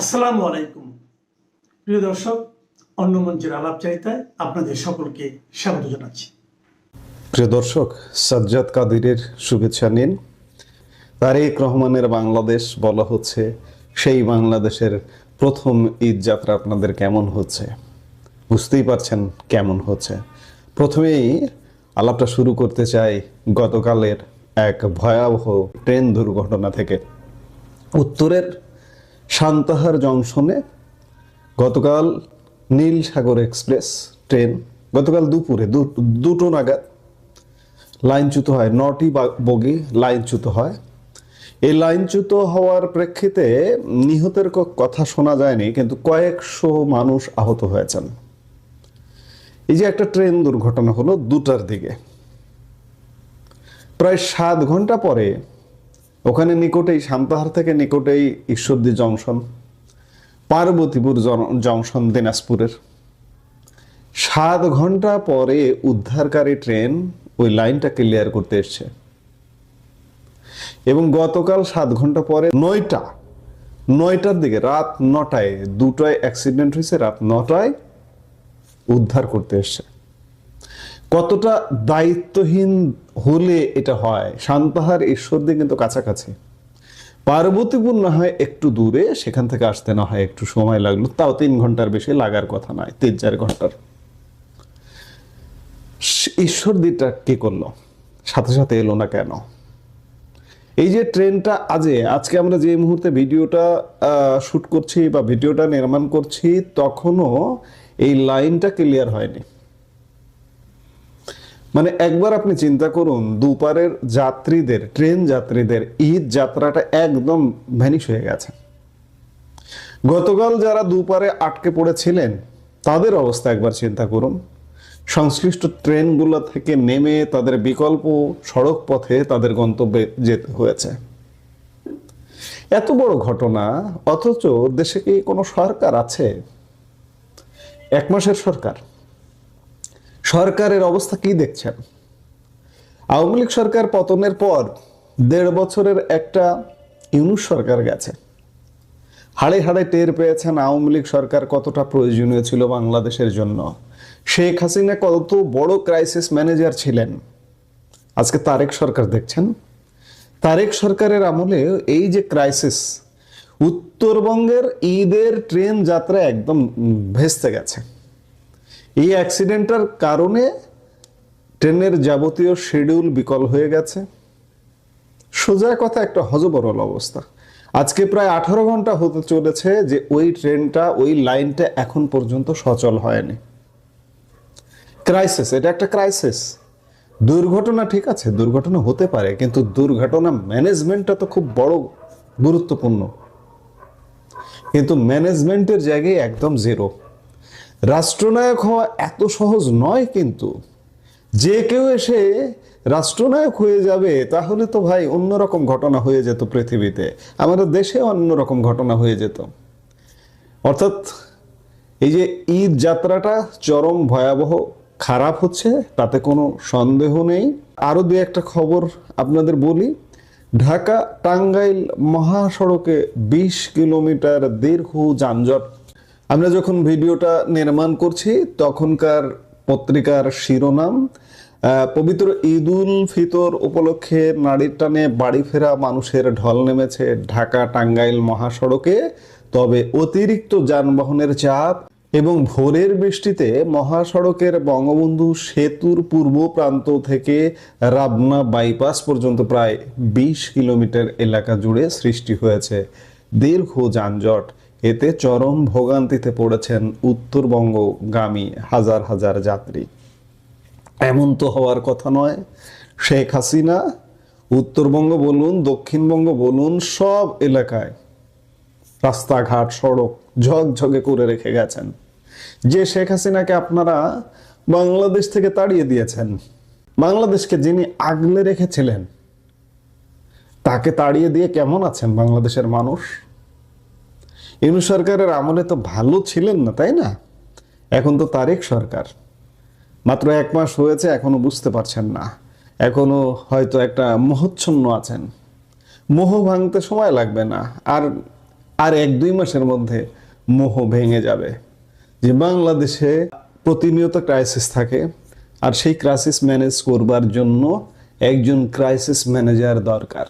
আসসালামু আলাইকুম প্রিয় দর্শক, অন্য মঞ্চের আলাপচারিতায় আপনাদের সকলকে স্বাগত জানাচ্ছি। প্রিয় দর্শক, সাজ্জাদ কাদিরের শুভেচ্ছা নিন। তারেক রহমানের বাংলাদেশ বলা হচ্ছে, সেই বাংলাদেশের প্রথম ঈদ যাত্রা আপনাদের কেমন হচ্ছে? বুঝতেই পারছেন কেমন হচ্ছে। প্রথমেই আলাপটা শুরু করতে চাই গতকালের এক ভয়াবহ ট্রেন দুর্ঘটনা থেকে। উত্তরের সান্তাহার জংশনে গতকাল নীল সাগর এক্সপ্রেস ট্রেন গতকাল দুপুরে দুটো নাগাদ লাইনচ্যুত হয়। 9টি বগি লাইনচ্যুত হয়। এই লাইনচ্যুত হওয়ার প্রেক্ষিতে নিহতের কথা শোনা যায়নি, কিন্তু কয়েকশো মানুষ আহত হয়েছেন। এই যে একটা ট্রেন দুর্ঘটনা হলো 2টার দিকে, প্রায় 7 ঘন্টা পরে ওখানে নিকটেই, সান্তাহার থেকে নিকটেই ঈশ্বরদী জংশন, পার্বতীপুর জংশন দিনাজপুরের, 7 ঘন্টা পরে উদ্ধারকারী ট্রেন ওই লাইনটা ক্লিয়ার করতে এসছে। এবং গতকাল 7 ঘন্টা পরে 9টার দিকে, রাত 9টায়, 2টায় অ্যাক্সিডেন্ট হয়েছে, রাত 9টায় উদ্ধার করতে এসছে। কতটা দায়িত্বহীন হলে এটা হয়? সান্তাহার ঈশ্বরদী কিন্তু কাছাকাছি, পার্বতীপুর না হয় একটু দূরে, সেখান থেকে আসতে না হয় একটু সময় লাগলো, তাও 3 ঘন্টার বেশি লাগার কথা নয়, 3-4 ঘন্টার। ঈশ্বরদীটা কি করলো? সাথে সাথে এলো না কেন? এই যে ট্রেনটা আজকে আমরা যে মুহূর্তে ভিডিওটা শুট করছি বা ভিডিওটা নির্মাণ করছি, তখনও এই লাইনটা ক্লিয়ার হয়নি। মানে একবার আপনি চিন্তা করুন, দুপারের যাত্রীদের, ট্রেন যাত্রীদের ঈদ যাত্রাটা একদম ভ্যানিশ হয়ে গেছে। গতকাল যারা দুপারে আটকে পড়েছিলেন তাদের অবস্থা একবার চিন্তা করুন। সংশ্লিষ্ট ট্রেনগুলো থেকে নেমে তাদের বিকল্প সড়ক পথে তাদের গন্তব্যে যেতে হয়েছে। এত বড় ঘটনা, অথচ দেশে কি কোনো সরকার আছে? 1 মাসের সরকার। সরকারের অবস্থা কি দেখছেন? আওয়ামী লীগ সরকার পতনের পর 1.5 বছরের একটা ইউনূস সরকার গেছে। হাড়ে হাড়ে টের পেয়েছেন আওয়ামী লীগ সরকার কতটা প্রয়োজনীয় ছিল বাংলাদেশের জন্য। শেখ হাসিনা কত বড় ক্রাইসিস ম্যানেজার ছিলেন। আজকে তারেক সরকার দেখছেন, তারেক সরকারের আমলে এই যে ক্রাইসিস, উত্তরবঙ্গের ঈদের ট্রেন যাত্রা একদম ভেস্তে গেছে। এই অ্যাক্সিডেন্টের কারণে ট্রেনের যাবতীয় শিডিউল বিকল হয়ে গেছে। সোজা কথা, একটা হযবরল অবস্থা। আজকে প্রায় 18 ঘন্টা হতে চলেছে যে ওই ট্রেনটা, ওই লাইনটা এখন পর্যন্ত সচল হয়নি। ক্রাইসিস, এটা একটা ক্রাইসিস। দুর্ঘটনা ঠিক আছে, দুর্ঘটনা হতে পারে, কিন্তু দুর্ঘটনা ম্যানেজমেন্টটা তো খুব বড় গুরুত্বপূর্ণ। কিন্তু ম্যানেজমেন্টের জায়গায় একদম জিরো। রাষ্ট্রনায়ক হওয়া এত সহজ নয়, কিন্তু যে কেউ এসে রাষ্ট্রনায়ক হয়ে যাবে তাহলে তো ভাই অন্যরকম ঘটনা হয়ে যেত পৃথিবীতে, আমাদের দেশে অন্যরকম ঘটনা হয়ে যেত। অর্থাৎ এই যে ঈদ যাত্রাটা চরম ভয়াবহ খারাপ হচ্ছে, তাতে কোনো সন্দেহ নেই। আরো 2-1টা খবর আপনাদের বলি। ঢাকা টাঙ্গাইল মহাসড়কে 20 কিলোমিটার দীর্ঘ যানজট। আমরা যখন ভিডিওটা নির্মাণ করছি তখনকার পত্রিকার শিরোনাম, পবিত্র ঈদ উল ফিতর উপলক্ষে নাড়ির টানে বাড়ি ফেরা মানুষের ঢল নেমেছে ঢাকা টাঙ্গাইল মহাসড়কে। তবে অতিরিক্ত যানবাহনের চাপ এবং ভোরের বৃষ্টিতে মহাসড়কের বঙ্গবন্ধু সেতুর পূর্ব প্রান্ত থেকে রাবনা বাইপাস পর্যন্ত প্রায় 20 কিলোমিটার এলাকা জুড়ে সৃষ্টি হয়েছে দীর্ঘ যানজট। এতে চরম ভোগান্তিতে পড়েছেন উত্তরবঙ্গগামী হাজার হাজার যাত্রী। এমন তো হওয়ার কথা নয়। শেখ হাসিনা উত্তরবঙ্গ বলুন, দক্ষিণবঙ্গ বলুন, সব এলাকায় রাস্তাঘাট সড়ক ঝকঝকে করে রেখে গেছেন। যে শেখ হাসিনাকে আপনারা বাংলাদেশ থেকে তাড়িয়ে দিয়েছেন, বাংলাদেশকে যিনি আগলে রেখেছিলেন, তাকে তাড়িয়ে দিয়ে কেমন আছেন বাংলাদেশের মানুষ? ইউনূস সরকারের আমলে তো ভালো ছিলেন না, তাই না? এখন তো তারেক সরকার, মাত্র 1 মাস হয়েছে, এখনো বুঝতে পারছেন না, এখনো হয়তো একটা মোহচ্ছন্ন আছেন। মোহ ভাঙতে সময় লাগবে না। আর আর 1-2 মাসের মধ্যে মোহ ভেঙে যাবে যে বাংলাদেশে প্রতিনিয়ত ক্রাইসিস থাকে, আর সেই ক্রাইসিস ম্যানেজ করবার জন্য একজন ক্রাইসিস ম্যানেজার দরকার।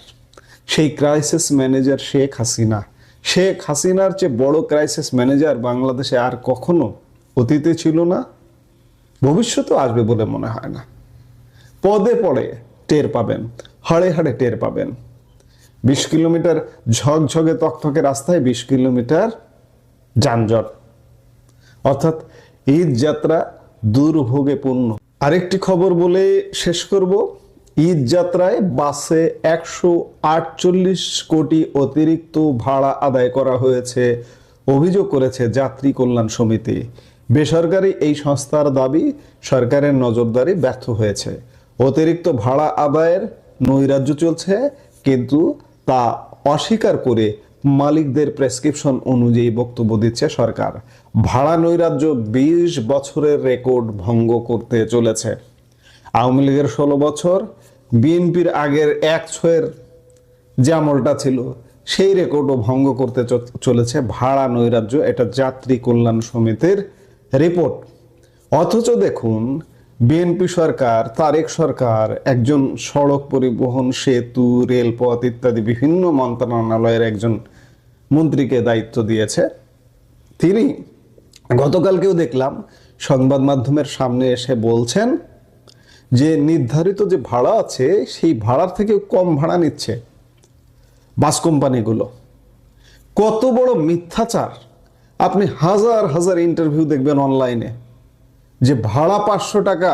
সেই ক্রাইসিস ম্যানেজার শেখ হাসিনা। শেখ হাসিনার চেয়ে বড় ক্রাইসিস ম্যানেজার বাংলাদেশে আর কখনো অতীতে ছিল না, ভবিষ্যতেও আসবে বলে মনে হয় না। পদে পদে টের পাবেন, হাড়ে হাড়ে টের পাবেন। 20 কিলোমিটার ঝকঝকে তকতকে রাস্তায় 20 কিলোমিটার যানজট, অর্থাৎ ঈদ যাত্রা দুর্ভোগে পূর্ণ। আরেকটি খবর বলে শেষ করব। ঈদ যাত্রায় বাসে 148 কোটি অতিরিক্ত ভাড়া আদায় করা হয়েছে, অভিযোগ করেছে যাত্রী কল্যাণ সমিতি। বেসরকারি এই সংস্থার দাবি, সরকারের নজরদারি ব্যর্থ হয়েছে। অতিরিক্ত ভাড়া আদায়ের নৈরাজ্য চলছে, কিন্তু তা অস্বীকার করে মালিকদের প্রেসক্রিপশন অনুযায়ী বক্তব্য দিচ্ছে সরকার। ভাড়া নৈরাজ্য 20 বছরের রেকর্ড ভঙ্গ করতে চলেছে। আওয়ামী লীগের 16 বছর, বিএনপির আগের 1/6 যে আমলটা ছিল সেই রেকর্ডও ভঙ্গ করতে চলেছে ভাড়া নৈরাজ্য। এটা যাত্রী কল্যাণ সমিতির রিপোর্ট। অথচ দেখুন, বিএনপি সরকার, তারেক সরকার একজন সড়ক পরিবহন, সেতু, রেলপথ ইত্যাদি বিভিন্ন মন্ত্রণালয়ের একজন মন্ত্রীকে দায়িত্ব দিয়েছে। তিনি গতকালকেও দেখলাম সংবাদ মাধ্যমের সামনে এসে বলছেন যে নির্ধারিত যে ভাড়া আছে সেই ভাড়ার থেকে কম ভাড়া নিচ্ছে বাস কোম্পানিগুলো। কত বড় মিথ্যাচার! আপনি হাজার হাজার ইন্টারভিউ দেখবেন অনলাইনে যে ভাড়া 500 টাকা,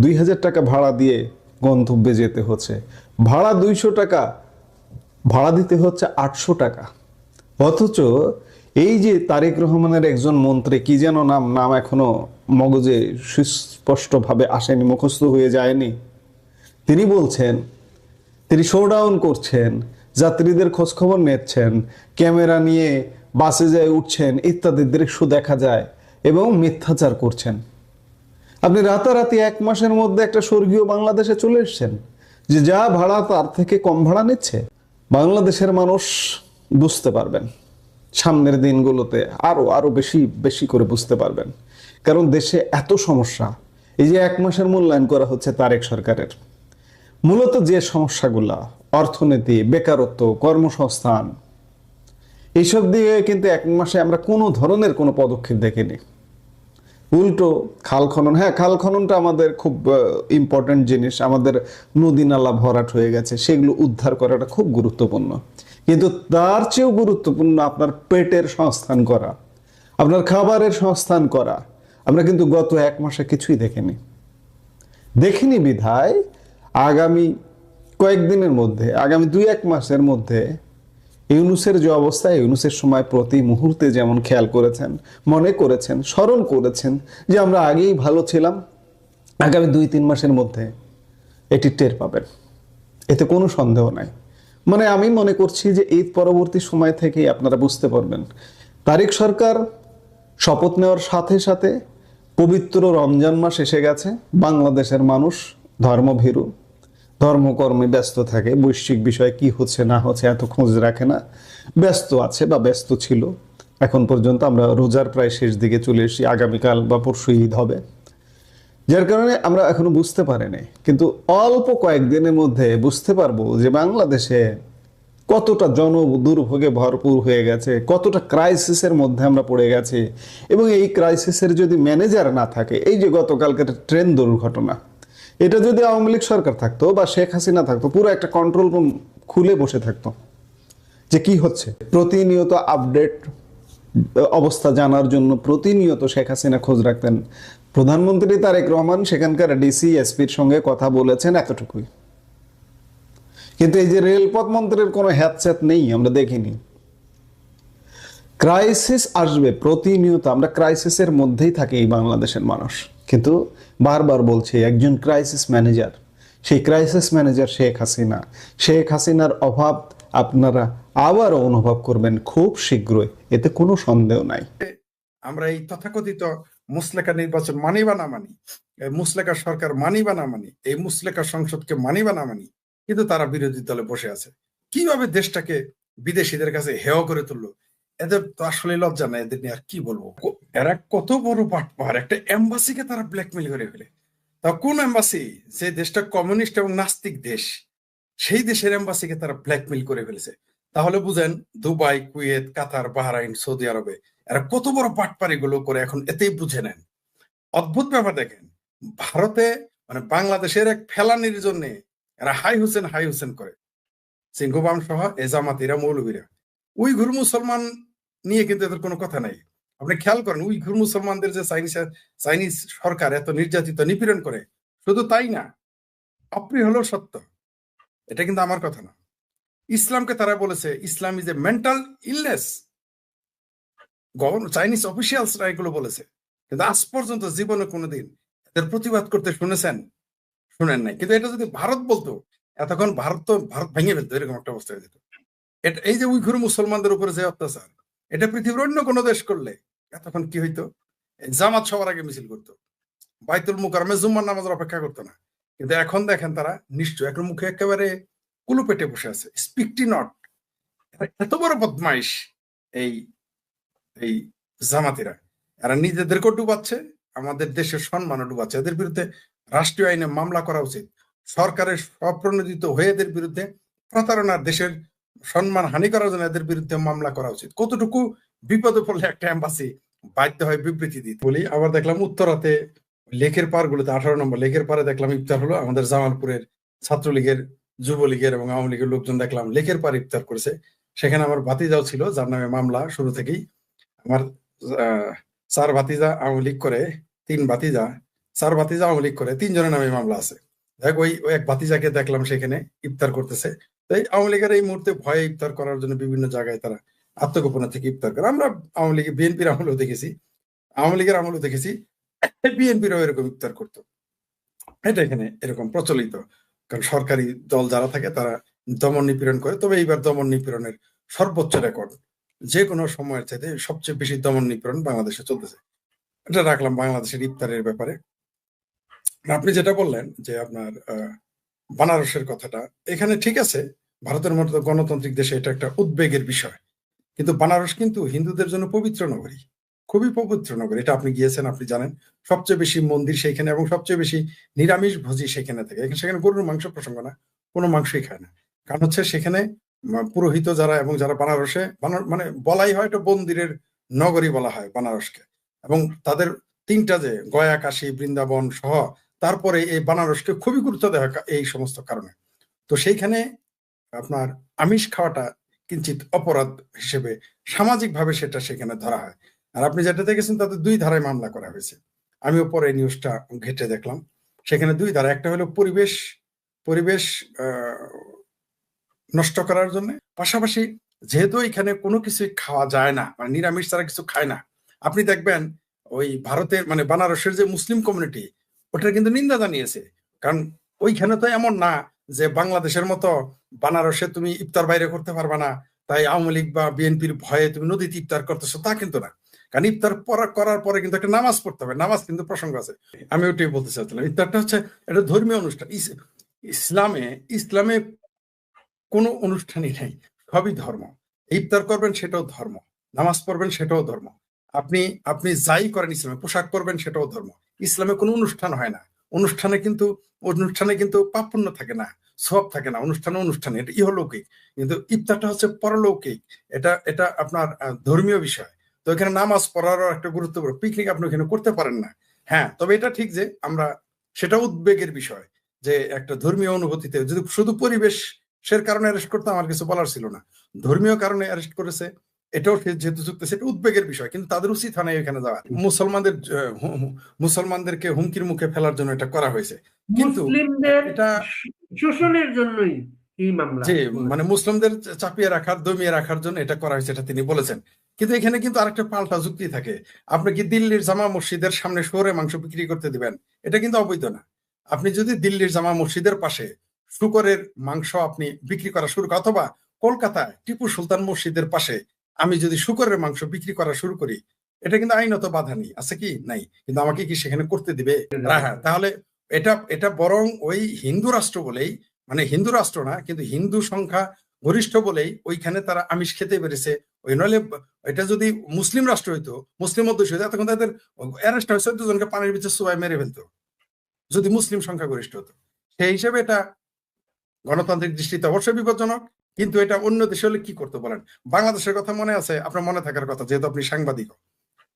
2000 টাকা ভাড়া দিয়ে গন্তব্যে যেতে হচ্ছে, ভাড়া 200 টাকা, ভাড়া দিতে হচ্ছে 800 টাকা। অথচ এই যে তারেক রহমানের একজন মন্ত্রী, কি যেন নাম এখনো মগজে সুস্পষ্টভাবে আসেনি, মুখস্থ হয়ে যায়নি, তিনি বলছেন, তিনি শোডাউন করছেন, যাত্রীদের খোঁজখবর নিচ্ছেন, ক্যামেরা নিয়ে বাসে যায় উঠছেন ইত্যাদি দৃশ্য দেখা যায় এবং মিথ্যাচার করছেন। আপনি রাতারাতি 1 মাসের মধ্যে একটা স্বর্গীয় বাংলাদেশে চলে এসেছেন যে যা ভাড়া তার থেকে কম ভাড়া নিচ্ছে। বাংলাদেশের মানুষ বুঝতে পারবেন সামনের দিনগুলোতে, আরো বেশি বেশি করে বুঝতে পারবেন। কারণ দেশে এত সমস্যা, এই যে 1 মাসের মূল্যায়ন করা হচ্ছে তারেক সরকারের, মূলত যে সমস্যাগুলা অর্থনীতি, বেকারত্ব, কর্মসংস্থান, এইসব দিয়ে কিন্তু 1 মাসে আমরা কোনো ধরনের কোনো পদক্ষেপ দেখিনি। উল্টো খাল খনন, হ্যাঁ খাল খননটা আমাদের খুব ইম্পর্টেন্ট জিনিস, আমাদের নদী নালা ভরাট হয়ে গেছে, সেগুলো উদ্ধার করাটা খুব গুরুত্বপূর্ণ। কিন্তু তার চেয়েও গুরুত্বপূর্ণ আপনার পেটের সংস্থান করা, আপনার খাবারের সংস্থান করা। আমরা কিন্তু গত 1 মাসে কিছুই দেখিনি বিধায় আগামী কয়েকদিনের মধ্যে, আগামী 2-1 মাসের মধ্যে ইউনূসের যে অবস্থা, ইউনূসের সময় প্রতি মুহূর্তে যেমন খেয়াল করেছেন, মনে করেছেন, স্মরণ করেছেন যে আমরা আগেই ভালো ছিলাম, আগামী 2-3 মাসের মধ্যে এটি টের পাবেন, এতে কোনো সন্দেহ নাই। মানে আমি মনে করছি যে ঈদ পরবর্তী সময় থেকেই আপনারা বুঝতে পারবেন। তারেক সরকার শপথ নেওয়ার সাথে সাথে পবিত্র রমজান মাস এসে গেছে। বাংলাদেশের মানুষ ধর্মভীরু, ধর্মকর্মে ব্যস্ত থাকে, বৈশ্বিক বিষয়ে কি হচ্ছে না হচ্ছে এত খোঁজ রাখে না, ব্যস্ত আছে বা ব্যস্ত ছিল। এখন পর্যন্ত আমরা রোজার প্রায় শেষ দিকে চলে এসেছি, আগামীকাল বা পরশু ঈদ হবে, যার কারণে আমরা এখনো বুঝতে পারিনি। কিন্তু অল্প কয়েকদিনের মধ্যে বুঝতে পারবো যে বাংলাদেশে কতটা দুর্ভোগে ভরপুর হয়ে গেছে, কতটা ক্রাইসিসের মধ্যে আমরা পড়ে গেছি। এবং এই ক্রাইসিসের যদি ম্যানেজার না থাকে, এই যে গতকালকের ট্রেন দুর্ঘটনা, এটা যদি আওয়ামী লীগ সরকার থাকতো বা শেখ হাসিনা থাকতো, পুরো একটা কন্ট্রোল রুম খুলে বসে থাকতো যে কি হচ্ছে, প্রতিনিয়ত আপডেট অবস্থা জানার জন্য প্রতিনিয়ত শেখ হাসিনা খোঁজ রাখতেন। প্রধানমন্ত্রী তারেক রহমান সেখানকার ডিসি এসপির সঙ্গে কথা বলেছেন, এতটুকুই। কিন্তু এই যে রেলপথ মন্ত্রীর কোনো হ্যাতস্যাত নেই, আমরা দেখিনি। ক্রাইসিস আসবে প্রতিনিয়ত, আমরা ক্রাইসিসের মধ্যেই থাকি এই বাংলাদেশের মানুষ। কিন্তু বারবার বলছি, একজন ক্রাইসিস ম্যানেজার, সেই ক্রাইসিস ম্যানেজার শেখ হাসিনা। শেখ হাসিনার অভাব আপনারা আবারও অনুভব করবেন খুব শীঘ্রই, এতে কোনো সন্দেহ নাই। আমরা এই তথাকথিত মুসলেকা নির্বাচন মানি বা না মানি, মুসলেকা সরকার মানি বা না মানি, এই মুসলেকা সংসদকে মানি বা না মানি, কিন্তু তারা বিরোধী দলে বসে আছে। কিভাবে দেশটাকে বিদেশিদের কাছে হেয় করে তুললো, এদের তো আসলে লজ্জা নাই, এদের নিয়ে আর কি বলবো। এরা কত বড় বাটপার, একটা এম্বাসিকে তারা ব্ল্যাকমেল করে ফেলে। তা কোন এম্বাসি? যে দেশটা কমিউনিস্ট এবং নাস্তিক দেশ, সেই দেশের এম্বাসিকে তারা ব্ল্যাকমেল করে ফেলেছে। তাহলে বুঝেন দুবাই, কুয়েত, কাতার, বাহরাইন, সৌদি আরবে এরা কত বড় বাটপারি গুলো করে, এখন এতেই বুঝে নেন। অদ্ভুত ব্যাপার দেখেন, ভারতে মানে বাংলাদেশের এক ফেলানির জন্য এরা হাই হুসেন করে, সিংহবাম সহ এ জামাতিরা, মৌলবীরা। উইঘুর মুসলমান নিয়ে কিন্তু এদের কোনো কথা নাই। আপনি খেয়াল করেন, উইঘুর মুসলমানদের যে চাইনিজ সরকার এত নির্যাতিত নিপীড়ন করে, শুধু তাই না, অপ্রিয় হলেও সত্য, এটা কিন্তু আমার কথা না। ইসলামকে তারা বলেছে Islam is a mental illness, Chinese অফিসিয়ালসরা এগুলো বলেছে, কিন্তু আজ পর্যন্ত জীবনে কোনোদিন এদের প্রতিবাদ করতে শুনেছেন? শুনেন নাই। কিন্তু এটা যদি ভারত বলতো, এতক্ষণ ভারত ভেঙে ফেলতো, এরকম একটা অবস্থা হয়ে যেত। এই যে উইঘুর মুসলমানদের উপরে যে অত্যাচার, এটা পৃথিবীর অন্য কোনো দেশ করলে এতক্ষণ কি হইতো? জামাত সবার আগে মিছিল করতো, বাইতুল মুকাররমে জুম্মার নামাজের অপেক্ষা করতো না। কিন্তু এখন দেখেন তারা নিশ্চয় এখন মুখে একেবারে কুলু পেটে বসে আছে, স্পিকটি নট। এত বড় বদমাইশ এই এই জামাতিরা, এরা নিজেদেরকেও ডুবাচ্ছে, আমাদের দেশের সম্মানও ডুবাচ্ছে। এদের বিরুদ্ধে রাষ্ট্রীয় আইনে মামলা করা উচিত। সরকারের স্বপ্রণোদিত হয়ে এদের বিরুদ্ধে প্রতারণার, দেশের সম্মান হানি করার জন্য এদের বিরুদ্ধে মামলা করা উচিত। কতটুকু বিপদে পড়লে একটা এম্বাসি বাধ্য হয় বিবৃতি দিতে। বলি আবার দেখলাম উত্তরাতে লেকের পার গুলোতে, 18 নম্বর লেকের পারে দেখলাম ইফতার হলো। আমাদের জামালপুরের ছাত্রলীগের, যুবলীগের এবং আওয়ামী লীগের লোকজন দেখলাম লেকের পার ইফতার করেছে। সেখানে আমার ভাতিজাও ছিল, যার নামে মামলা শুরু থেকেই। আমার 4 ভাতিজা আওয়ামী লীগ করে, 4 ভাতিজা আওয়ামী লীগ করে, 3 জনের নামে মামলা আছে। দেখ ওই এক ভাতিজাকে দেখলাম সেখানে ইফতার করতেছে। তাই আওয়ামী লীগের এই মুহূর্তে ভয়ে ইফতার করার জন্য বিভিন্ন জায়গায় তারা আত্মগোপনে থেকে ইফতার করে। আমরা আওয়ামী লীগ, বিএনপির আমলেও দেখেছি, আওয়ামী লীগের আমলেও দেখেছি বিএনপিরও এরকম ইফতার করতো। এটা এখানে এরকম প্রচলিত, কারণ সরকারি দল যারা থাকে তারা দমন নিপীড়ন করে। তবে এইবার দমন নিপীড়নের সর্বোচ্চ রেকর্ড, যে কোনো সময়ের চাইতে সবচেয়ে বেশি দমন নিপীড়ন বাংলাদেশে চলতেছে। এটা রাখলাম বাংলাদেশের ইফতারের ব্যাপারে। আপনি যেটা বললেন যে আপনার বানারসের কথাটা, এখানে ঠিক আছে, ভারতের মতো গণতান্ত্রিক দেশে এটা একটা উদ্বেগের বিষয়, কিন্তু বানারস কিন্তু হিন্দুদের জন্য পবিত্র নগরী, খুবই পবিত্র নগরী। এটা আপনি গিয়েছেন, আপনি জানেন। সবচেয়ে বেশি মন্দির সেইখানে এবং সবচেয়ে বেশি নিরামিষ ভোজি সেখানে থেকে। সেখানে গরুর মাংস প্রসঙ্গ না, কোনো মাংসই খায় না। কারণ হচ্ছে সেখানে পুরোহিত যারা এবং যারা বানারসে, মানে বলাই হয় এটা মন্দিরের নগরী বলা হয় বানারসকে। এবং তাদের 3টা যে গয়া, কাশী, বৃন্দাবন সহ, তারপরে এই বানারসকে খুবই গুরুত্ব দেওয়া হয় এই সমস্ত কারণে। তো সেইখানে আপনার আমিষ খাওয়াটা কিঞ্চিত অপরাধ হিসেবে সামাজিকভাবে সেটা সেখানে ধরা হয়। আর আপনি যেটা দেখেছেন তাতে 2 ধারায় মামলা করা হয়েছে। আমিও পরে নিউজটা ঘেটে দেখলাম, সেখানে 2 ধারা। একটা হলো পরিবেশ নষ্ট করার জন্য, পাশাপাশি যেহেতু এখানে কোনো কিছু খাওয়া যায় না, মানে নিরামিষ ছাড়া কিছু খায় না। আপনি দেখবেন ওই ভারতের মানে বানারসের যে মুসলিম কমিউনিটি, ওটা কিন্তু নিন্দা জানিয়েছে। কারণ ওইখানে তো এমন না যে বাংলাদেশের মতো বানারসে তুমি ইফতার বাইরে করতে পারবা না, তাই আওয়ামী লীগ বা বিএনপির ভয়ে তুমি নদীতে ইফতার করতেছো, তা কিন্তু না। কারণ ইফতার করার পরে কিন্তু একটা নামাজ পড়তে হবে, নামাজ কিন্তু প্রসঙ্গ আছে। আমি ওইটাই বলতে চাচ্ছিলাম, ইফতারটা হচ্ছে একটা ধর্মীয় অনুষ্ঠান। ইসলামে কোনো অনুষ্ঠানই নেই, সবই ধর্ম। ইফতার করবেন সেটাও ধর্ম, নামাজ পড়বেন সেটাও ধর্ম, আপনি যাই করেন ইসলামে, পোশাক পরবেন সেটাও ধর্ম। ইসলামে কোনো অনুষ্ঠান হয় না। অনুষ্ঠানে কিন্তু পাপ পুণ্য থাকে না, সব থাকে না। অনুষ্ঠানে এটা ইহলৌকিক, কিন্তু ইফতারটা হচ্ছে পরলৌকিক। এটা আপনার ধর্মীয় বিষয়। তো এখানে নামাজ পড়ারও একটা গুরুত্বপূর্ণ। পিকনিক আপনি এখানে করতে পারেন না। হ্যাঁ, তবে এটা ঠিক যে আমরা, সেটা উদ্বেগের বিষয় যে একটা ধর্মীয় অনুভূতিতে যদি শুধু পরিবেশের কারণে অ্যারেস্ট করতে আমার কিছু বলার ছিল না, ধর্মীয় কারণে অ্যারেস্ট করেছে, এটাও যেহেতু যুক্ত, সেটা উদ্বেগের বিষয়। কিন্তু তাদের উচিত হয় না এখানে যাওয়া। মুসলমানদেরকে হুমকির মুখে ফেলার জন্য এটা করা হয়েছে, কিন্তু মুসলিমদের এটা শোষণের জন্যই এই মামলা, যে মানে মুসলিমদের চাপিয়ে রাখার, দমিয়ে রাখার জন্য এটা করা হয়েছে, এটা তিনি বলেছেন। কিন্তু এখানে কিন্তু আরেকটা পাল্টা যুক্তি থাকে। আপনি কি দিল্লির জামা মসজিদের সামনে শহরে মাংস বিক্রি করতে দিবেন? এটা কিন্তু অবৈধ না। আপনি যদি দিল্লির জামা মসজিদের পাশে শুকরের মাংস আপনি বিক্রি করা শুরু করেন, অথবা কলকাতায় টিপু সুলতান মসজিদের পাশে আমি যদি শুকরের মাংস বিক্রি করা শুরু করি, এটা কিন্তু আইনত বাধা নেই, আছে কি নাই? কিন্তু আমাকে কি সেখানে করতে দিবে? হ্যাঁ, তাহলে এটা বরং ওই হিন্দু রাষ্ট্র বলেই, মানে হিন্দু রাষ্ট্র না কিন্তু হিন্দু সংখ্যা গরিষ্ঠ বলেই ওইখানে তারা আমিষ খেতে পেরেছে, ওই নইলে এটা যদি মুসলিম রাষ্ট্র হইতো, মুসলিম অধ্যক্ষ হইতো, তখন তাদের অ্যারেস্ট হয় 14 জনকে পানির ভিতরে চুবাই মেরে ফেলতো, যদি মুসলিম সংখ্যাগরিষ্ঠ হতো। সেই হিসেবে এটা গণতান্ত্রিক দৃষ্টিতে অবশ্যই বিপজ্জনক। কিন্তু এটা অন্য দেশে হলে কি করতে বলেন? বাংলাদেশের কথা মনে আছে? আপনার মনে থাকার কথা, যেহেতু আপনি সাংবাদিক,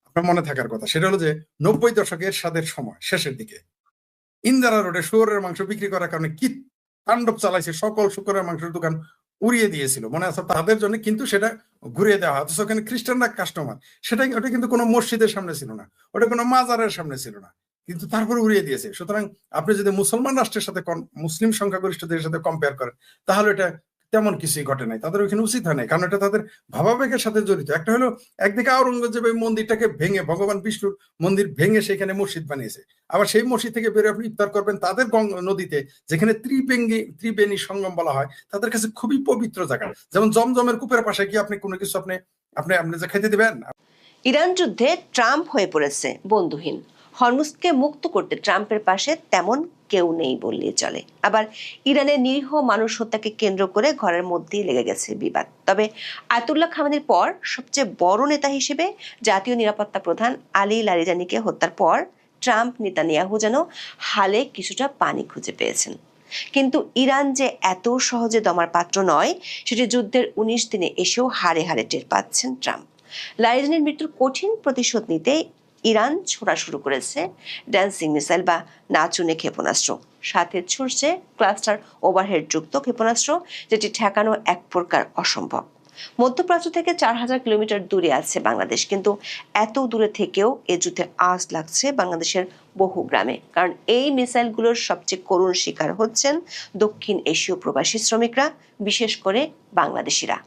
আপনার মনে থাকার কথা, সেটা হলো যে 90 দশকের এরশাদের সময় শেষের দিকে ইন্দিরা রোডে শুয়োরের মাংস বিক্রি করার কারণে কি তাণ্ডব চালাইছে, সকল শুকরের মাংসের দোকান উড়িয়ে দিয়েছিল, মনে আছে তাদের জন্য, কিন্তু সেটা ঘুরিয়ে দেওয়া হয়। অথচ ওখানে খ্রিস্টানরা কাস্টমার, ওটা কিন্তু কোনো মসজিদের সামনে ছিল না, ওটা কোনো মাজারের সামনে ছিল না, কিন্তু তারপর উড়িয়ে দিয়েছে। সুতরাং আপনি যদি মুসলমান রাষ্ট্রের সাথে মুসলিম সংখ্যাগরিষ্ঠদের সাথে কম্পেয়ার করেন, তাহলে এটা তেমন কিছুই ঘটে নাই, তাদের ওইখানে উচিত হয় নাই, কারণ এটা তাদের ভাবাবেগের সাথে জড়িত। একটা হলো একদিকে আওরঙ্গজেব এই মন্দিরটাকে ভেঙে, ভগবান বিষ্ণুর মন্দির ভেঙে সেখানে মসজিদ বানিয়েছে, আবার সেই মসজিদ থেকে বেরোয় আপনি ইফতার করবেন তাদের নদীতে, যেখানে ত্রিবেণী সঙ্গম বলা হয়, তাদের কাছে খুবই পবিত্র জায়গা। যেমন জমজমের কূপের পাশে কি আপনি কোনো কিছু আপনি যে খেতে দিবেন? ইরান যুদ্ধে ট্রাম্প হয়ে পড়েছে বন্ধুহীন। হরমুজকে মুক্ত করতে ট্রাম্পের পাশে তেমন কেউ নেই বললেই চলে। আবার ইরানের নিরীহ মানুষ হত্যাকে কেন্দ্র করে ঘরের মধ্যেই লেগে গেছে বিবাদ। তবে আয়াতুল্লাহ খামেনির পর সবচেয়ে বড় নেতা হিসেবে জাতীয় নিরাপত্তা প্রধান আলী লারিজানিকে হত্যার পর ট্রাম্প নেতানিয়াহু যেন হালে কিছুটা পানি খুঁজে পেয়েছেন। কিন্তু ইরান যে এত সহজে দমার পাত্র নয়, সেটি যুদ্ধের 19 দিনে এসেও হাড়ে হাড়ে টের পাচ্ছেন ট্রাম্প। লারিজানির মৃত্যুর কঠিন প্রতিশোধ নিতে ইরান ছোড়া শুরু করেছে ড্যান্সিং মিসাইল বা নাচুনে ক্ষেপণাস্ত্র, সাথে ছুটছে ক্লাস্টার ওভারহেড যুক্ত ক্ষেপণাস্ত্র, যেটি ঠেকানো এক প্রকার অসম্ভব। মধ্যপ্রাচ্য থেকে 4000 কিলোমিটার দূরে আছে বাংলাদেশ, কিন্তু এত দূরে থেকেও এ যুদ্ধে আঁচ লাগছে বাংলাদেশের বহু গ্রামে, কারণ এই মিসাইলগুলোর সবচেয়ে করুণ শিকার হচ্ছেন দক্ষিণ এশীয় প্রবাসী শ্রমিকরা, বিশেষ করে বাংলাদেশিরা।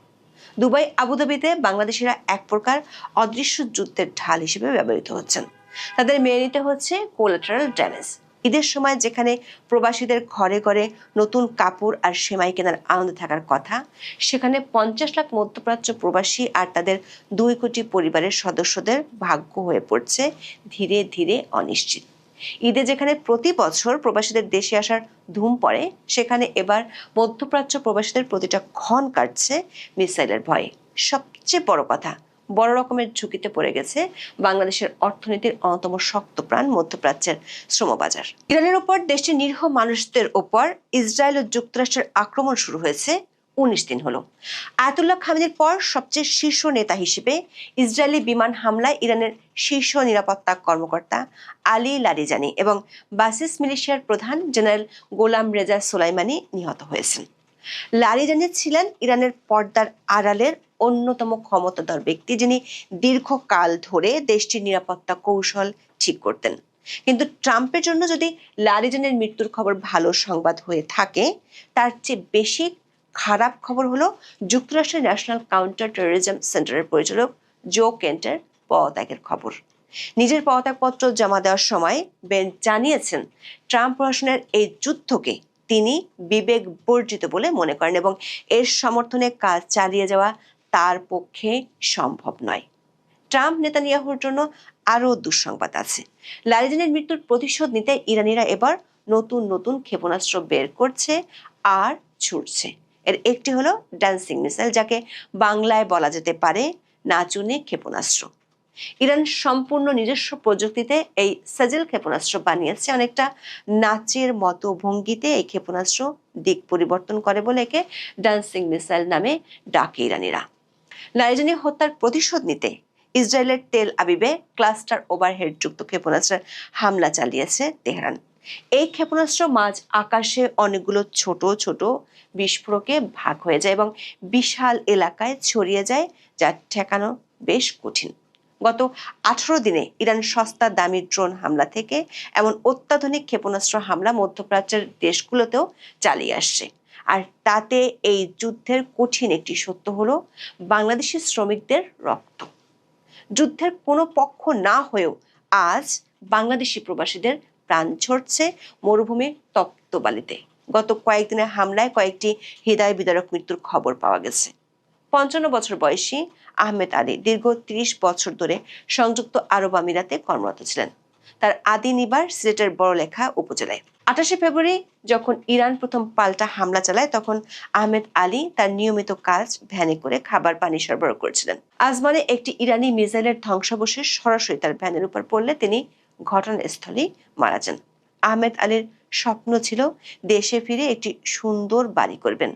দুবাই, আবুধাবিতে বাংলাদেশিরা এক প্রকার অদৃশ্য যুদ্ধের ঢাল হিসেবে ব্যবহৃত হচ্ছেন। তাদের মেনে নিতে হচ্ছে কোলাটারাল ড্যামেজ। ঈদের সময় যেখানে প্রবাসীদের ঘরে ঘরে নতুন কাপড় আর সেমাই কেনার আনন্দ থাকার কথা, সেখানে 50 লাখ মধ্যপ্রাচ্য প্রবাসী আর তাদের 2 কোটি পরিবারের সদস্যদের ভাগ্য হয়ে পড়ছে ধীরে ধীরে অনিশ্চিত। ঈদে যেখানে প্রতি বছর প্রবাসীদের দেশে আসার ধুম পড়ে, সেখানে এবার মধ্যপ্রাচ্য প্রবাসীদের প্রতিটা ক্ষণ কাটছে মিসাইলের ভয়ে। সবচেয়ে বড় কথা, বড় রকমের ঝুঁকিতে পড়ে গেছে বাংলাদেশের অর্থনীতির অন্যতম শক্ত প্রাণ মধ্যপ্রাচ্যের শ্রমবাজার। ইরানের ওপর দেশটির নিরীহ মানুষদের ওপর ইসরায়েল ও যুক্তরাষ্ট্রের আক্রমণ শুরু হয়েছে 19 দিন হলো। আয়াতুল্লাহ খামেনির পর সবচেয়ে শীর্ষ নেতা হিসেবে ইসরায়েলি বিমান হামলায় ইরানের শীর্ষ নিরাপত্তা কর্মকর্তা আলী লারিজানি এবং বাসিস মিলিশিয়ার প্রধান জেনারেল গোলাম রেজা সোলাইমানি নিহত হয়েছেন। লারিজানি ছিলেন ইরানের পর্দার আড়ালের অন্যতম ক্ষমতাধর ব্যক্তি, যিনি দীর্ঘকাল ধরে দেশটির নিরাপত্তা কৌশল ঠিক করতেন। কিন্তু ট্রাম্পের জন্য যদি লারিজানির মৃত্যুর খবর ভালো সংবাদ হয়ে থাকে, তার চেয়ে বেশি খারাপ খবর হলো যুক্তরাষ্ট্রের ন্যাশনাল কাউন্টার টেরোরিজম সেন্টারের পরিচালক জো কেন্টের পদত্যাগের খবর। নিজের পদত্যাগপত্র জমা দেওয়ার সময় বেন জানিয়েছেন ট্রাম্প প্রশাসনের এই যুদ্ধকে তিনি বিবেক বর্জিত বলে মনে করেন এবং এর সমর্থনে কাজ চালিয়ে যাওয়া তার পক্ষে সম্ভব নয়। ট্রাম্প নেতানিয়াহুর জন্য আরও দুঃসংবাদ আছে। লারিজানির মৃত্যুর প্রতিশোধ নিতে ইরানিরা এবার নতুন নতুন ক্ষেপণাস্ত্র বের করছে আর ছুটছে। এর একটি হলো ড্যান্সিং মিসাইল, যাকে বাংলায় বলা যেতে পারে নাচুনে ক্ষেপণাস্ত্র। ইরান সম্পূর্ণ নিজস্ব প্রযুক্তিতে এই সাজেল ক্ষেপণাস্ত্র বানিয়েছে। অনেকটা নাচের মতো ভঙ্গিতে এই ক্ষেপণাস্ত্র দিক পরিবর্তন করে বলে একে ড্যান্সিং মিসাইল নামে ডাকে ইরানিরা। লারিজানি হত্যার প্রতিশোধ নিতে ইসরায়েলের তেল আবিবে ক্লাস্টার ওভারহেড যুক্ত ক্ষেপণাস্ত্রের হামলা চালিয়েছে তেহরান। এই ক্ষেপণাস্ত্র মাঝ আকাশে অনেকগুলো ছোট ছোট বিস্ফোরকে ভাগ হয়ে যায় এবং বিশাল এলাকায় ছড়িয়ে যায়, যা ঠেকানো বেশ কঠিন। গত 18 দিনে ইরান সস্তা দামি ড্রোন হামলা থেকে এমন অত্যাধুনিক ক্ষেপণাস্ত্র হামলা মধ্যপ্রাচ্যের দেশগুলোতেও চালিয়ে আসছে। আর তাতে এই যুদ্ধের কঠিন একটি সত্য হলো বাংলাদেশি শ্রমিকদের রক্ত। যুদ্ধের কোনো পক্ষ না হয়েও আজ বাংলাদেশি প্রবাসীদের প্রাণ ঝরছে মরুভূমির তপ্ত বালিতে। গত কয়েকদিনের হামলায় কয়েকটি হৃদয় বিদারক মৃত্যুর খবর পাওয়া গেছে। 55 বছর বয়সী আহমেদ আলী দীর্ঘ 30 বছর ধরে সংযুক্ত আরব আমিরাতে কর্মরত ছিলেন। তার আদি নিবাস সিলেটের বড়লেখা উপজেলায়। 28 ফেব্রুয়ারি যখন ইরান প্রথম পাল্টা হামলা চালায় তখন আহমেদ আলী তার নিয়মিত কাজ ভ্যানে করে খাবার পানি সরবরাহ করেছিলেন। আজমানে একটি ইরানি মিসাইলের ধ্বংসাবশেষ সরাসরি তার ভ্যানের উপর পড়লে তিনি ঘটনাস্থলেই মারা যান। আহমেদ আলীর স্বপ্ন ছিল দেশে ফিরে একটি সুন্দর বাড়ি করবেন।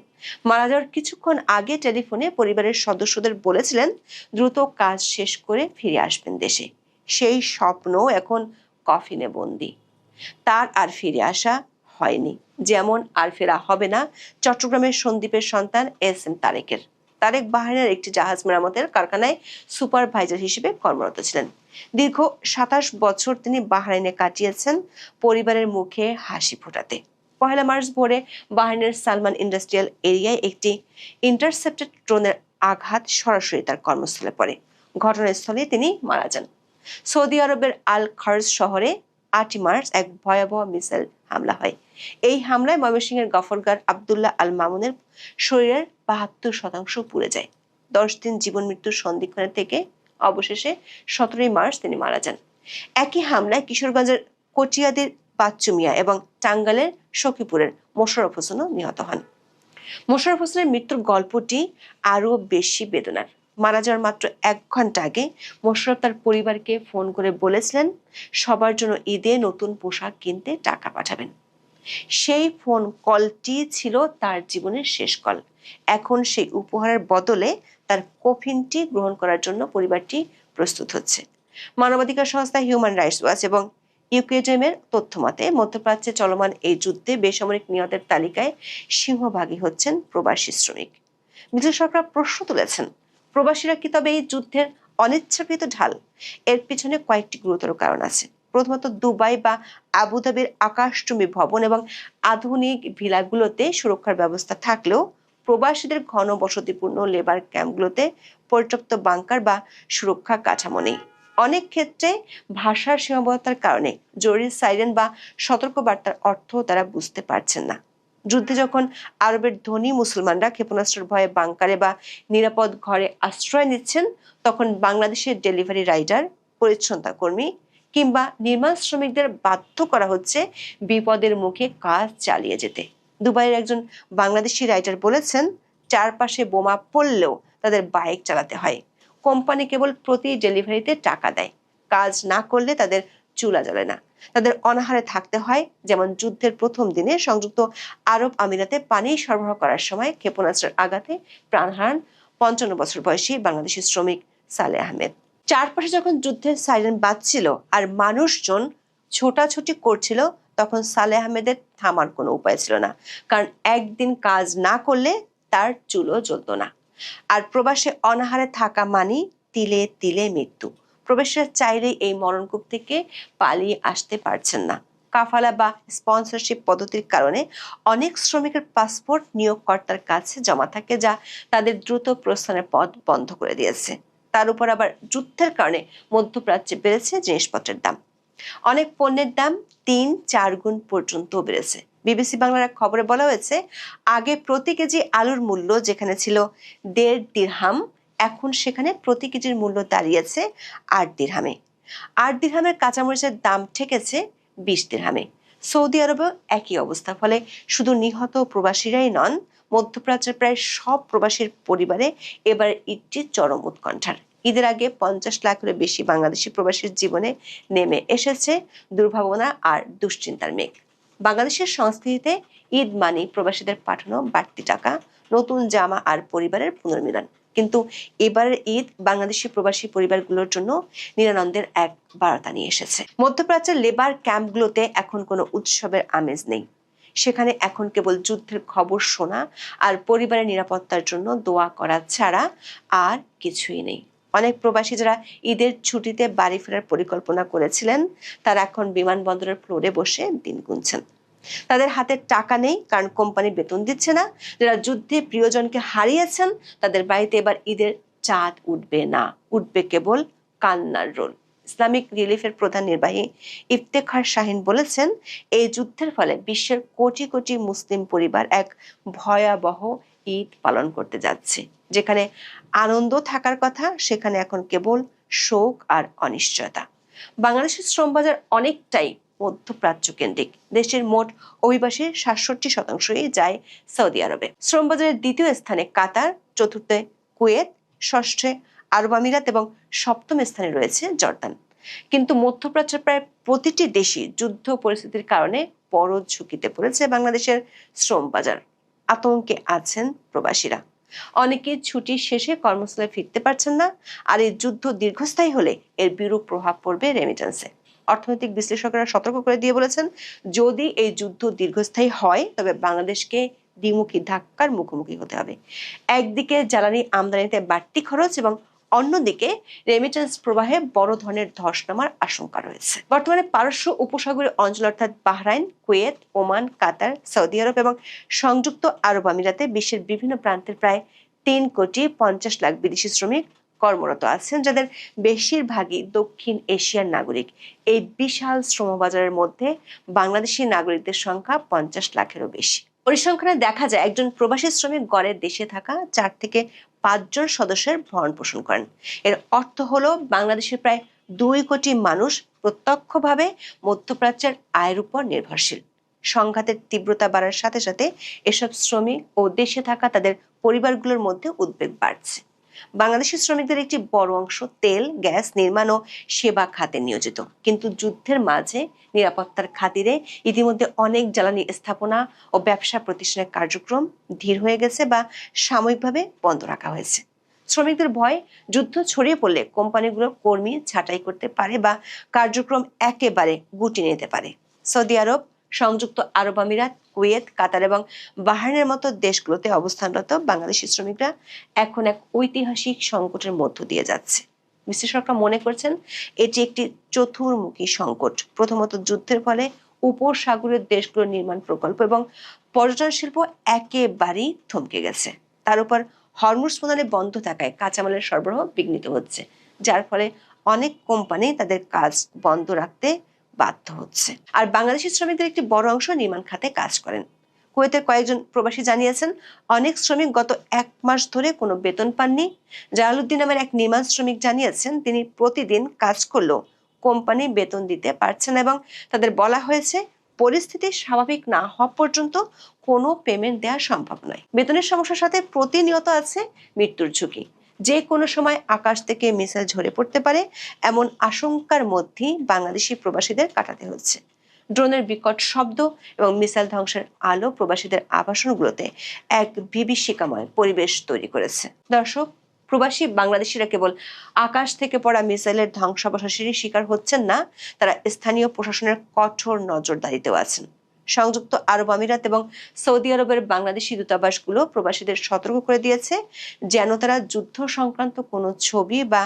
মারা যাওয়ার কিছুক্ষণ আগে টেলিফোনে পরিবারের সদস্যদের বলেছিলেন দ্রুত কাজ শেষ করে ফিরে আসবেন দেশে। সেই স্বপ্ন এখন কফিনে বন্দী। তার আর ফিরে আসা হয়নি, যেমন আর ফেরা হবে না চট্টগ্রামের সন্দ্বীপের সন্তান এস.এম. তারেকের। তারেক বাহরাইনের একটি জাহাজ মেরামতের কারখানায় সুপারভাইজার হিসেবে কর্মরত ছিলেন। দীর্ঘ 27 বছর তিনি বাহরাইনে কাটিয়েছেন পরিবারের মুখে হাসি ফোটাতে। 1 মার্চ ভোরে বাহরাইনের সালমান ইন্ডাস্ট্রিয়াল এরিয়ায় একটি ইন্টারসেপ্টেড ড্রোনের আঘাত সরাসরি তার কর্মস্থলে পড়ে। ঘটনাস্থলে তিনি মারা যান। সৌদি আরবের আল খার্জ শহরে 8 মার্চ এক ভয়াবহ মিসাইল হামলা হয়। এই হামলায় ময়মনসিংহের গফরগাঁর আব্দুল্লাহ আল মামুনের শরীরের 72% পুড়ে যায়। 10 দিন জীবন মৃত্যুর সন্ধিক্ষণে থেকে অবশেষে 17 মার্চ তিনি মারা যান। একই হামলায় কিশোরগঞ্জের কটিয়াদির বাচ্চু মিয়া এবং টাঙ্গাইলের সখীপুরের মোশাররফ হোসেনও নিহত হন। মোশাররফ হোসেনের মৃত্যুর গল্পটি আরো বেশি বেদনার। মারা যাওয়ার মাত্র 1 ঘন্টা আগে মোশাররফ তার পরিবারকে ফোন করে বলেছিলেন সবার জন্য ঈদে নতুন পোশাক কিনতে টাকা পাঠাবেন। সেই ফোন কলটি ছিল তার জীবনের শেষ কল। এখন সেই উপহারের বদলে তার কফিনটি গ্রহণ করার জন্য পরিবারটি প্রস্তুত হচ্ছে। মানবাধিকার সংস্থা হিউম্যান রাইটস ওয়াচ এবং ইউকেডেমের তথ্য মতে মধ্যপ্রাচ্যে চলমান এই যুদ্ধে বেসামরিক নিহতের তালিকায় সিংহভাগই হচ্ছেন প্রবাসী শ্রমিক। বিশ্লেষকরা প্রশ্ন তুলেছেন, প্রবাসীরা কি তবে এই যুদ্ধের অনিচ্ছাকৃত ঢাল? এর পিছনে কয়েকটি গুরুতর কারণ আছে। প্রথমত, দুবাই বা আবুধাবির আকাশচুম্বী ভবন এবং আধুনিক ভিলাগুলোতে সুরক্ষার ব্যবস্থা থাকলেও প্রবাসীদের ঘন বসতিপূর্ণ লেবার ক্যাম্পগুলোতে পর্যাপ্ত বাংকার বা সুরক্ষা কাঠামো নেই। অনেক ক্ষেত্রে ভাষার সীমাবদ্ধতার কারণে জরুরি সাইরেন বা সতর্কবার্তার অর্থ তারা বুঝতে পারছেন না। যুদ্ধে যখন আরবের ধনী মুসলমানরা ক্ষেপণাস্ত্রের ভয়ে বাংকারে বা নিরাপদ ঘরে আশ্রয় নিচ্ছেন, তখন বাংলাদেশের ডেলিভারি রাইডার, পরিচ্ছন্নতা কর্মী কিংবা নির্মাণ শ্রমিকদের বাধ্য করা হচ্ছে বিপদের মুখে কাজ চালিয়ে যেতে। দুবাইয়ের একজন বাংলাদেশি রাইডার বলেছেন, চারপাশে বোমা পড়লেও তাদের বাইক চালাতে হয়। কোম্পানি কেবল প্রতি ডেলিভারিতে টাকা দেয়, কাজ না করলে তাদের চুলা জ্বলে না। তাদের অনাহারে থাকতে হয়। যেমন যুদ্ধের প্রথম দিনে সংযুক্ত আরব আমিরাতে পানি সরবরাহ করার সময় ক্ষেপণাস্ত্রের আঘাতে প্রাণ হারান 55 বছর বয়সী বাংলাদেশি শ্রমিক সালেহ আহমেদ। চারপাশে যখন যুদ্ধের সাইরেন বাজছিল আর মানুষজন ছোটাছুটি করছিল, তখন সালেহ আহমেদের থামার কোনো উপায় ছিল না, কারণ একদিন কাজ না করলে তার চুলও জ্বলতো না। আর প্রবাসে অনাহারে থাকা মানে তিলে তিলে মৃত্যু। প্রবাসীরা চাইলেই এই মরণকূপ থেকে পালিয়ে আসতে পারছেন না। কাফালা বা স্পন্সরশিপ পদ্ধতির কারণে অনেক শ্রমিকের পাসপোর্ট নিয়োগকর্তার কাছে জমা থাকে, যা তাদের দ্রুত প্রস্থানের পথ বন্ধ করে দিয়েছে। তার উপর আবার যুদ্ধের কারণে মধ্যপ্রাচ্যে বেড়েছে জিনিসপত্রের দাম। অনেক পণ্যের দাম 3-4 গুণ পর্যন্ত বেড়েছে। বিবিসি বাংলার এক খবরে বলা হয়েছে, আগে প্রতি কেজি আলুর মূল্য যেখানে ছিল 1.5 দিরহাম, এখন সেখানে প্রতি কেজির মূল্য দাঁড়িয়েছে 8 দিরহামে। 8 দিরহামের কাঁচামরিচের দাম ঠেকেছে 20 দিরহামে। সৌদি আরবেও একই অবস্থা। ফলে শুধু নিহত প্রবাসীরাই নন, মধ্যপ্রাচ্যের প্রায় সব প্রবাসীর পরিবারে এবার ঈদটি চরম উৎকণ্ঠার। ঈদের আগে 50 লাখেরও বেশি বাংলাদেশি প্রবাসীর জীবনে নেমে এসেছে দুর্ভাবনা আর দুশ্চিন্তার মেঘ। বাংলাদেশের সংস্কৃতিতে ঈদ মানে প্রবাসীদের পাঠানো বাড়তি টাকা, নতুন জামা আর পরিবারের পুনর্মিলন। কিন্তু এবারের ঈদ বাংলাদেশি প্রবাসী পরিবারগুলোর জন্য নিরানন্দের এক বার্তা নিয়ে এসেছে। মধ্যপ্রাচ্যের লেবার ক্যাম্পগুলোতে এখন কোনো উৎসবের আমেজ নেই। সেখানে এখন কেবল যুদ্ধের খবর শোনা আর পরিবারের নিরাপত্তার জন্য দোয়া করা ছাড়া আর কিছুই নেই। অনেক প্রবাসী যারা ঈদের ছুটিতে বাড়ি ফেরার পরিকল্পনা করেছিলেন, তারা এখন বিমানবন্দরের ফ্লোরে বসে দিন গুনছেন। তাদের হাতে টাকা নেই, কারণ কোম্পানি বেতন দিচ্ছে না। যারা যুদ্ধে প্রিয়জনকে হারিয়েছেন, তাদের বাড়িতে এবার ঈদের চাঁদ উঠবে না, উঠবে কেবল কান্নার রোল। ইসলামিক রিলিফের প্রধান নির্বাহী ইফতেখার শাহিন বলেছেন, এই যুদ্ধের ফলে বিশ্বের কোটি কোটি মুসলিম পরিবার এক ভয়াবহ ঈদ পালন করতে যাচ্ছে। যেখানে আনন্দ থাকার কথা, সেখানে এখন কেবল শোক আর অনিশ্চয়তা। বাংলাদেশের শ্রম বাজার অনেকটাই মধ্যপ্রাচ্য কেন্দ্রিক। দেশের মোট অভিবাসীর 67% যায় সৌদি আরবে। শ্রম বাজারের দ্বিতীয় স্থানে কাতার, চতুর্থে কুয়েত, ষষ্ঠে আরব আমিরাত এবং সপ্তম স্থানে রয়েছে জর্দান। কিন্তু মধ্যপ্রাচ্যের প্রায় প্রতিটি দেশই যুদ্ধ পরিস্থিতির কারণে বড় ঝুঁকিতে পড়েছে বাংলাদেশের শ্রম বাজার। আতঙ্কে আছেন প্রবাসীরা। অনেকে ছুটি শেষে কর্মস্থলে ফিরতে পারছেন না, আর এই যুদ্ধ দীর্ঘস্থায়ী হলে এর বিরূপ প্রভাব পড়বে রেমিটেন্সে। অর্থনৈতিক বিশ্লেষকরা সতর্ক করে দিয়ে বলেছেন, যদি এই যুদ্ধ দীর্ঘস্থায়ী হয় তবে বাংলাদেশকে দ্বিমুখী ধাক্কার মুখোমুখি হতে হবে। একদিকে জ্বালানি আমদানিতে বাড়তি খরচ এবং অন্যদিকে রেমিটেন্স প্রবাহে বড় ধরনের ধস নামার আশঙ্কা রয়েছে। বর্তমানে পারস্য উপসাগরীয় অঞ্চল অর্থাৎ বাহরাইন, কুয়েত, ওমান, কাতার, সৌদি আরব এবং সংযুক্ত আরব আমিরাতে বিশ্বের বিভিন্ন প্রান্তের প্রায় 3,50,00,000 বিদেশি শ্রমিক কর্মরত আছেন, যাদের বেশিরভাগই দক্ষিণ এশিয়ার নাগরিক। এই বিশাল শ্রমবাজারের মধ্যে বাংলাদেশি নাগরিকদের সংখ্যা 50 লাখেরও বেশি। পরিসংখ্যানে দেখা যায় একজন প্রবাসী শ্রমিক গড়ে দেশে থাকা 4 থেকে 5 জন সদস্যের ভরণ পোষণ করেন। এর অর্থ হলো বাংলাদেশের প্রায় 2 কোটি মানুষ প্রত্যক্ষভাবে মধ্যপ্রাচ্যের আয়ের উপর নির্ভরশীল। সংঘাতের তীব্রতা বাড়ার সাথে সাথে এসব শ্রমিক ও দেশে থাকা তাদের পরিবারগুলোর মধ্যে উদ্বেগ বাড়ছে। বাংলাদেশি শ্রমিকদের একটি বড় অংশ তেল, গ্যাস, নির্মাণ ও সেবা খাতে নিয়োজিত। কিন্তু যুদ্ধের মাঝে নিরাপত্তার খাতিরে ইতিমধ্যে অনেক জ্বালানি স্থাপনা ও ব্যবসা প্রতিষ্ঠানের কার্যক্রম ধীর হয়ে গেছে বা সাময়িকভাবে বন্ধ রাখা হয়েছে। শ্রমিকদের ভয়, যুদ্ধ ছড়িয়ে পড়লে কোম্পানিগুলো কর্মী ছাঁটাই করতে পারে বা কার্যক্রম একেবারে গুটিয়ে নিতে পারে। সৌদি আরব, সংযুক্ত আরব আমিরাত, কুয়েত, কাতার এবং বাহরাইনের মতো দেশগুলোতে অবস্থানরত বাংলাদেশি শ্রমিকরা এখন এক ঐতিহাসিক সংকটের মধ্য দিয়ে যাচ্ছে। বিশ্লেষকরা মনে করছেন এটি একটি চতুর্মুখী সংকট। প্রথমত, যুদ্ধের ফলে উপসাগরীয় দেশগুলোর নির্মাণ প্রকল্প এবং পর্যটন শিল্প একেবারেই থমকে গেছে। তার উপর হরমুজ প্রণালী বন্ধ থাকায় কাঁচামালের সরবরাহ বিঘ্নিত হচ্ছে, যার ফলে অনেক কোম্পানি তাদের কাজ বন্ধ রাখতে বাধ্য হচ্ছে। আর বাংলাদেশি শ্রমিকদের একটি বড় অংশ নির্মাণ খাতে কাজ করেন। কুয়েতের কয়েকজন প্রবাসী জানিয়েছেন, অনেক শ্রমিক গত 1 মাস ধরে কোনো বেতন পাননি। জালালউদ্দিন নামের এক নির্মাণ শ্রমিক জানিয়েছেন, তিনি প্রতিদিন কাজ করলেও কোম্পানি বেতন দিতে পারছে না এবং তাদের বলা হয়েছে পরিস্থিতি স্বাভাবিক না হওয়া পর্যন্ত কোনো পেমেন্ট দেওয়া সম্ভব নয়। বেতনের সমস্যার সাথে প্রতিনিয়ত আছে মৃত্যুর ঝুঁকি। যে কোনো সময় আকাশ থেকে মিসাইল ঝরে পড়তে পারে, এমন আশঙ্কার মধ্যেই বাংলাদেশি প্রবাসীদের কাটাতে হচ্ছে। ড্রোনের বিকট শব্দ এবং মিসাইল ধ্বংসের আলো প্রবাসীদের আবাসনগুলোতে এক বিভীষিকাময় পরিবেশ তৈরি করেছে। দর্শক, প্রবাসী বাংলাদেশিরা কেবল আকাশ থেকে পড়া মিসাইলের ধ্বংসাবশেষেরই শিকার হচ্ছেন না, তারা স্থানীয় প্রশাসনের কঠোর নজরদারিতেও আছেন। সংযুক্ত আরব আমিরাত এবং সৌদি আরবের বাংলাদেশি দূতাবাসগুলো প্রবাসীদের সতর্ক করে দিয়েছে যেন তারা যুদ্ধ সংক্রান্ত কোনো ছবি বা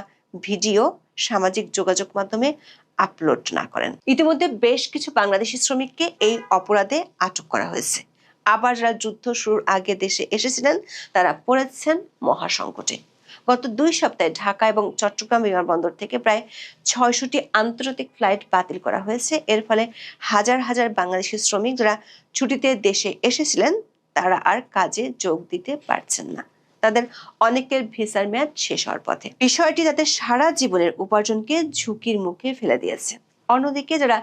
ভিডিও সামাজিক যোগাযোগ মাধ্যমে আপলোড না করেন। ইতিমধ্যে বেশ কিছু বাংলাদেশি শ্রমিককে এই অপরাধে আটক করা হয়েছে। আবার যারা যুদ্ধ শুরুর আগে দেশে এসেছিলেন তারা পড়েছেন মহাসংকটে। গত 2 সপ্তাহে ঢাকা এবং চট্টগ্রাম বিমানবন্দর থেকে প্রায় 600টি আন্তর্জাতিক ফ্লাইট বাতিল করা হয়েছে। এর ফলে হাজার হাজার বাংলাদেশি শ্রমিক যারা ছুটিতে দেশে এসেছিলেন তারা আর কাজে যোগ দিতে পারছেন না। তাদের অনেকের ভিসার মেয়াদ শেষ হওয়ার পথে। বিষয়টি তাদের সারা জীবনের উপার্জনকে ঝুঁকির মুখে ফেলে দিয়েছে। অন্যদিকে যারা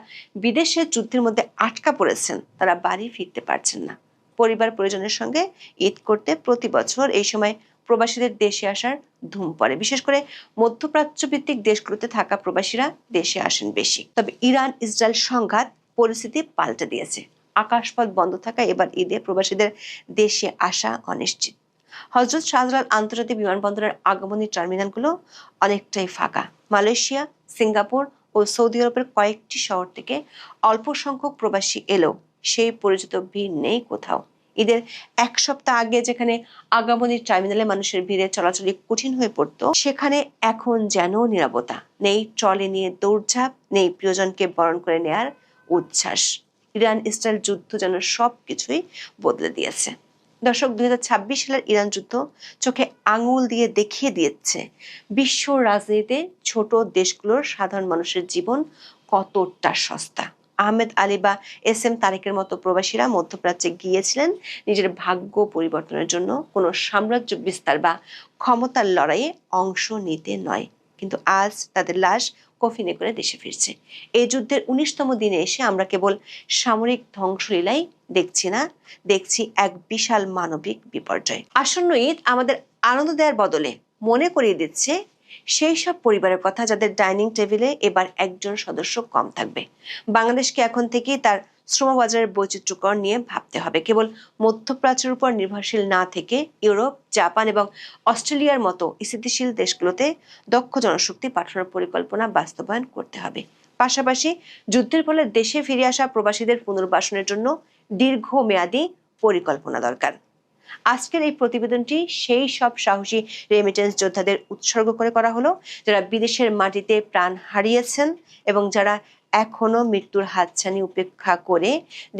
বিদেশে যুদ্ধের মধ্যে আটকা পড়েছেন তারা বাড়ি ফিরতে পারছেন না। পরিবার পরিজনের সঙ্গে ঈদ করতে প্রতি বছর এই সময় প্রবাসীদের দেশে আসার ধুম পড়ে। বিশেষ করে মধ্যপ্রাচ্য ভিত্তিক দেশগুলোতে থাকা প্রবাসীরা দেশে আসেন বেশি। তবে ইরান ইসরায়েল সংঘাত পরিস্থিতি পাল্টে দিয়েছে। আকাশপথ বন্ধ থাকায় এবার ঈদে প্রবাসীদের দেশে আসা অনিশ্চিত। হযরত শাহজালাল আন্তর্জাতিক বিমানবন্দরের আগমনী টার্মিনালগুলো অনেকটাই ফাঁকা। মালয়েশিয়া, সিঙ্গাপুর ও সৌদি আরবের কয়েকটি শহর থেকে অল্প সংখ্যক প্রবাসী এলেও সেই পরিচিত ভিড় নেই কোথাও। ঈদের 1 সপ্তাহ আগে যেখানে আগমনী টার্মিনালে মানুষের ভিড়ে চলাচলি কঠিন হয়ে পড়তো, সেখানে এখন যেন নীরবতা। নেই ট্রলি নিয়ে দৌড়ঝাঁপ, নেই প্রিয়জনকে বরণ করে নেয়ার উচ্ছ্বাস। ইরান ইসরায়েল যুদ্ধ যেন সবকিছুই বদলে দিয়েছে। দর্শক, 2026 সালের ইরান যুদ্ধ চোখে আঙুল দিয়ে দেখিয়ে দিয়েছে বিশ্ব রাজনীতিতে ছোট দেশগুলোর সাধারণ মানুষের জীবন কতটা সস্তা। আহমেদ আলী বা SM তারেকের মতো প্রবাসীরা মধ্যপ্রাচ্যে গিয়েছিলেন নিজের ভাগ্য পরিবর্তনের জন্য, কোনো সাম্রাজ্য বিস্তার বা ক্ষমতার লড়াইয়ে অংশ নিতে নয়। কিন্তু আজ তাদের লাশ কফিনে করে দেশে ফিরছে। এই যুদ্ধের 19তম দিনে এসে আমরা কেবল সামরিক ধ্বংসলীলাই দেখছি না, দেখছি এক বিশাল মানবিক বিপর্যয়। আসন্ন ঈদ আমাদের আনন্দ দেওয়ার বদলে মনে করিয়ে দিচ্ছে সেই সব পরিবারের কথা যাদের ডাইনিং টেবিলে এবার একজন সদস্য কম থাকবে। বাংলাদেশকে এখন থেকেই তার শ্রমবাজারের বৈচিত্র্যকর নিয়ে ভাবতে হবে। কেবল মধ্যপ্রাচ্যের উপর নির্ভরশীল না থেকে ইউরোপ, জাপান এবং অস্ট্রেলিয়ার মতো স্থিতিশীল দেশগুলোতে দক্ষ জনশক্তি পাঠানোর পরিকল্পনা বাস্তবায়ন করতে হবে। পাশাপাশি যুদ্ধের ফলে দেশে ফিরে আসা প্রবাসীদের পুনর্বাসনের জন্য দীর্ঘমেয়াদী পরিকল্পনা দরকার। আজকের এই প্রতিবেদনটি সেই সব সাহসী রেমিটেন্স যোদ্ধাদের উৎসর্গ করে করা হলো যারা বিদেশের মাটিতে প্রাণ হারিয়েছেন এবং যারা এখনো মৃত্যুর হাতছানি উপেক্ষা করে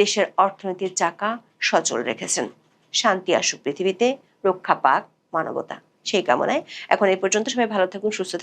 দেশের অর্থনীতির চাকা সচল রেখেছেন। শান্তি আসুক পৃথিবীতে, রক্ষা পাক মানবতা, সেই কামনায় এখন এই পর্যন্ত। সবাই ভালো থাকুন, সুস্থ থাকুন।